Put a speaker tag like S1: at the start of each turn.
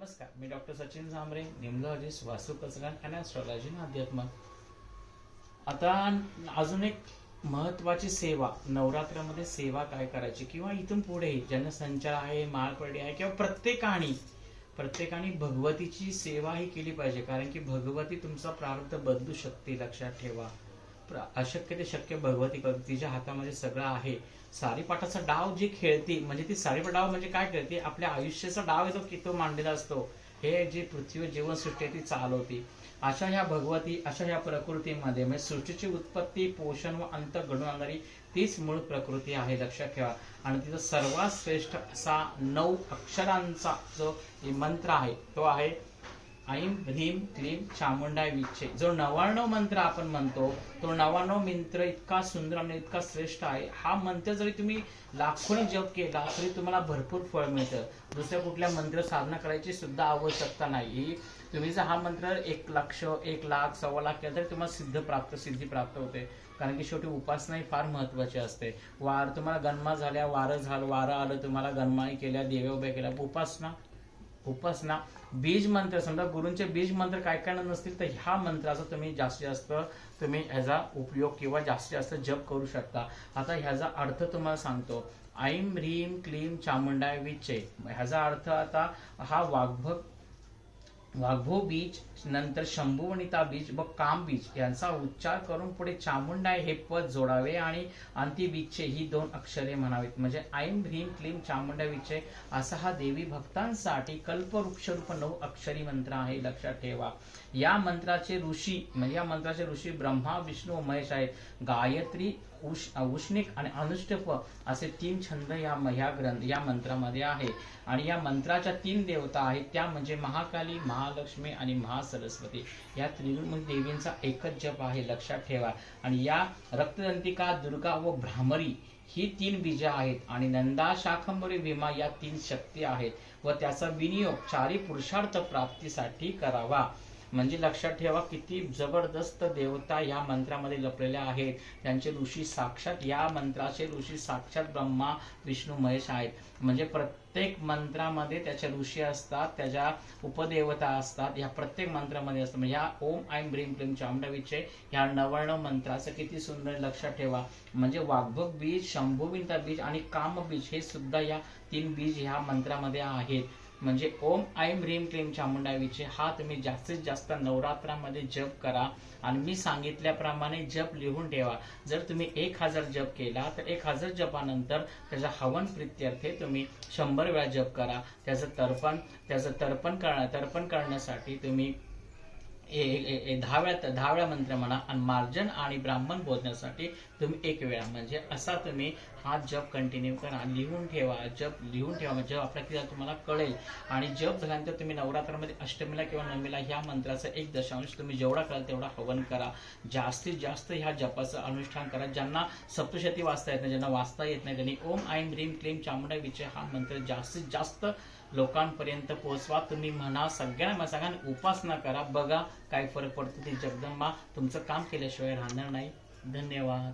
S1: नमस्कार, मी doctor Sachin Jhambare, numerologist, वास्तुकचरण आणि astrology आणि अध्यात्म. आता अजून एक महत्वाची सेवा, नवरात्रामध्ये सेवा काय करायची किंवा इथून पुढे जनसंचार आहे, माळपडी आहे किंवा प्रत्येकाने भगवतीची सेवा ही केली पाहिजे. कारण की भगवती तुमचा प्रारब्ध बदलू शकते, लक्षात ठेवा. अशक्य ते शक्य भगवती करते, तिच्या हातामध्ये सगळं आहे. सारीपाटाचा डाव जी खेळते, म्हणजे ती सारीपाट डाव म्हणजे काय खेळते, आपल्या आयुष्याचा डाव येतो की तो मांडलेला असतो. हे जी पृथ्वी जीवनसृष्टी ती चालवते. अशा ह्या भगवती, अशा ह्या प्रकृतीमध्ये म्हणजे सृष्टीची उत्पत्ती, पोषण व अंत घडून आणणारी तीच मूळ प्रकृती आहे, लक्षात ठेवा. आणि तिचा सर्वात श्रेष्ठ असा 9 अक्षरांचा जो मंत्र आहे तो आहे ऐं ह्रीं क्लीं चामुंडाय विच्चे. जो 99 मंत्र आपण म्हणतो, तो 99 मंत्र इतका सुंदर आणि इतका श्रेष्ठ आहे. हा मंत्र जरी तुम्ही लाखोनी जप केला तरी तुम्हाला भरपूर फळ मिळतं. दुसऱ्या कुठल्या मंत्र साधना करायची सुद्धा आवश्यकता नाही. तुम्ही जर हा मंत्र 1 लक्ष, 1 लाख, 1.25 लाख केला तरी तुम्हाला सिद्धी प्राप्त होते. कारण की शेवटी उपासना ही फार महत्वाची असते. तुम्हाला गणमा झाल्या, वारं आलं, तुम्हाला गणमाई केल्या, देव्या उभ्या केल्या, उपासना बीज मंत्र, समजा गुरूंचे बीज मंत्र काय काय नसतील तर ह्या मंत्राचा तुम्ही जास्तीत जास्त तुम्ही ह्याचा उपयोग किंवा जास्तीत जास्त जप करू शकता. आता ह्याचा अर्थ तुम्हाला सांगतो. ऐं ह्रीं क्लीं चामुंडाय विच्चे, ह्याचा अर्थ आता हा वाघभो बीज, नंतर शंभुवनिता बीज व काम बीज यांचा उच्चार करून पुढे चामुंडाय हे पद जोडावे आणि अंती बीजचे ही 2 अक्षरे म्हणावीत. म्हणजे ऐं ह्रीं क्लीं चामुंडाय विच्चे असा हा देवी भक्तांसाठी कल्पवृक्ष रूप 9 अक्षरी मंत्र आहे, लक्षात ठेवा. या मंत्राचे ऋषी ब्रह्मा, विष्णू व महेश आहेत. गायत्री, उष्णिक आणि अनुष्टप असे 3 छंद या मंत्रामध्ये आहे. आणि या मंत्राच्या 3 देवता आहेत, त्या म्हणजे महाकाली, महालक्ष्मी आणि महासरस्वती. या त्रिगुण देवींचा एकच जप आहे, लक्षात ठेवा. आणि या रक्तदंतिका, दुर्गा व भ्रामरी ही 3 बीज आहेत. आणि नंदा, शाकंभरी, भीमा या 3 शक्ती आहेत व त्याचा विनियोग 4 पुरुषार्थ प्राप्तीसाठी करावा. म्हणजे लक्षात ठेवा किती जबरदस्त देवता या मंत्रामध्ये लपलेल्या आहेत. त्यांचे ऋषी साक्षात, या मंत्राचे ऋषी साक्षात ब्रह्मा, विष्णू, महेश आहेत. म्हणजे प्रत्येक मंत्रामध्ये त्याचे ऋषी असतात, त्याच्या उपदेवता असतात, या प्रत्येक मंत्रामध्ये असतात. म्हणजे या ओम ऐं ह्रीं क्लीं चामुंडाय विच्चे ह्या 99 मंत्राचं किती सुंदर, लक्षात ठेवा. म्हणजे वाग्भव बीज, शंभुविंता बीज आणि काम बीज हे सुद्धा या 3 बीज ह्या मंत्रामध्ये आहेत. म्हणजे ओम ऐं ह्रीं क्लीं चामुंडाय विच्चे हा तुम्ही जास्तीत जास्त नवरात्रामध्ये जप करा. आणि मी सांगितल्याप्रमाणे जप लिहून ठेवा. जर तुम्ही 1000 जप केला तर 1000 जपानंतर त्याचा हवन प्रित्यर्थे तुम्ही 100 वेळा जप करा. त्याचं तर्पण करण्यासाठी तुम्ही 10 वेळा मंत्र म्हणा. आणि मार्जन आणि ब्राह्मण भोजनासाठी तुम्ही 1 वेळा. म्हणजे असा तुम्ही हा जप कंटिन्यू करा, लिहून ठेवा. जप लिहून ठेवा म्हणजे आपल्या किती तुम्हाला कळेल. आणि जप झाल्यानंतर तुम्ही नवरात्रामध्ये अष्टमीला किंवा नवमीला ह्या मंत्राचा 1 तुम्ही जेवढा कराल तेवढा हवन करा. जास्तीत जास्त ह्या जपाचं अनुष्ठान करा. ज्यांना सप्तशती वाचता येत नाही, ज्यांना वाचता येत नाही, त्यांनी ओम ऐं ह्रीं क्लीं चामुंडाय विच्चे हा मंत्र जास्तीत जास्त लोकांपर्यंत पोहोचवा. तुम्ही म्हणा, सगळ्यांना उपासना करा, बघा काय फरक पडतो. ती जगदंबा तुमचं काम केल्याशिवाय राहणार नाही. धन्यवाद.